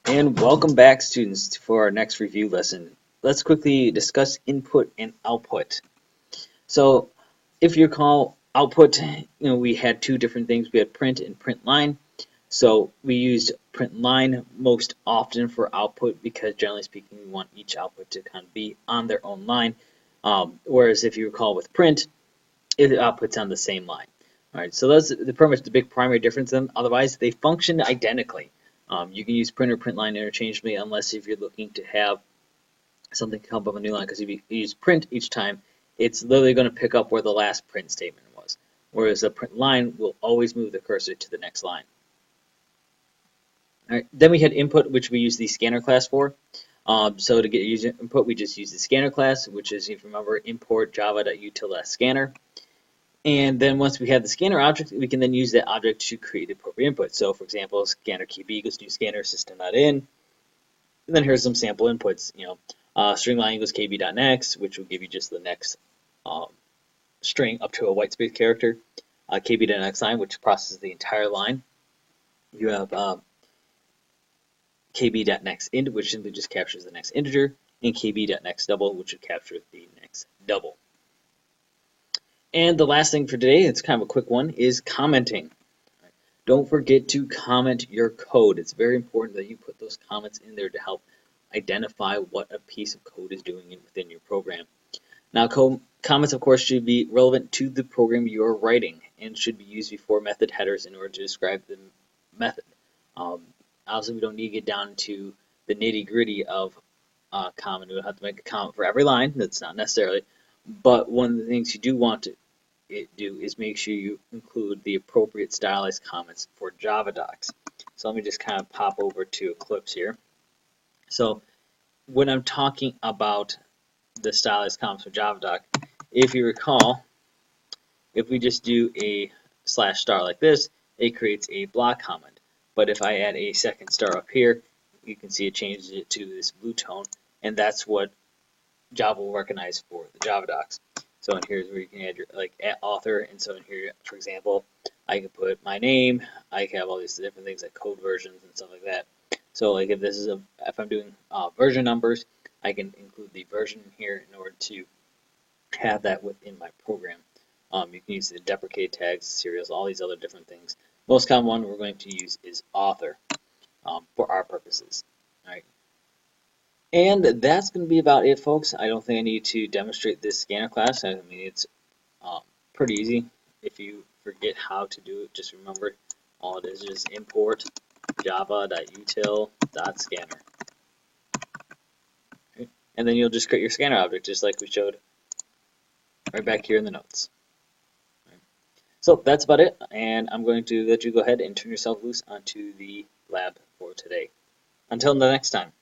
And welcome back, students, for our next review lesson. Let's quickly discuss input and output. So, if you recall, output, we had two different things. We had print and print line. So we used print line most often for output because, generally speaking, we want each output to kind of be on their own line. Whereas if you recall with print, it outputs on the same line. All right, so that's pretty much the big primary difference. Then, otherwise, they function identically. You can use print or print line interchangeably unless if you're looking to have something come up on a new line, because if you use print each time, it's literally going to pick up where the last print statement was. Whereas a print line will always move the cursor to the next line. All right, then we had input, which we use the scanner class for. So to get user input, we just use the scanner class, which is, if you remember, import java.util.scanner. And then once we have the scanner object, we can then use that object to create the appropriate input. So for example, scanner kb equals new scanner system.in. And then here's some sample inputs. String line equals kb.next, which will give you just the next string up to a white space character. Kb.next line, which processes the entire line. You have kb.nextInt, which simply just captures the next integer, and kb.nextDouble, which would capture the next double. And the last thing for today, it's kind of a quick one, is commenting. Don't forget to comment your code. It's very important that you put those comments in there to help identify what a piece of code is doing within your program. Now, comments, of course, should be relevant to the program you're writing and should be used before method headers in order to describe the method. Obviously, we don't need to get down to the nitty-gritty of comment. We don't have to make a comment for every line. That's not necessarily. But one of the things you do want to do is make sure you include the appropriate stylized comments for Java docs. So let me just kind of pop over to Eclipse here. So when I'm talking about the stylized comments for Java doc, if you recall, if we just do a /star like this, it creates a block comment. But if I add a second star up here, you can see it changes it to this blue tone, and that's what Java will recognize for the Java docs. So in here's where you can add your author, and so in here, for example, I can put my name. I can have all these different things like code versions and stuff like that. So like if I'm doing version numbers, I can include the version here in order to have that within my program. You can use the deprecate tags, serials, all these other different things. Most common one we're going to use is author for our purposes. All right. And that's going to be about it, folks. I don't think I need to demonstrate this scanner class. I mean, it's pretty easy. If you forget how to do it, just remember all it is just import java.util.scanner. Okay. And then you'll just create your scanner object, just like we showed right back here in the notes. Right. So that's about it, and I'm going to let you go ahead and turn yourself loose onto the lab for today. Until the next time.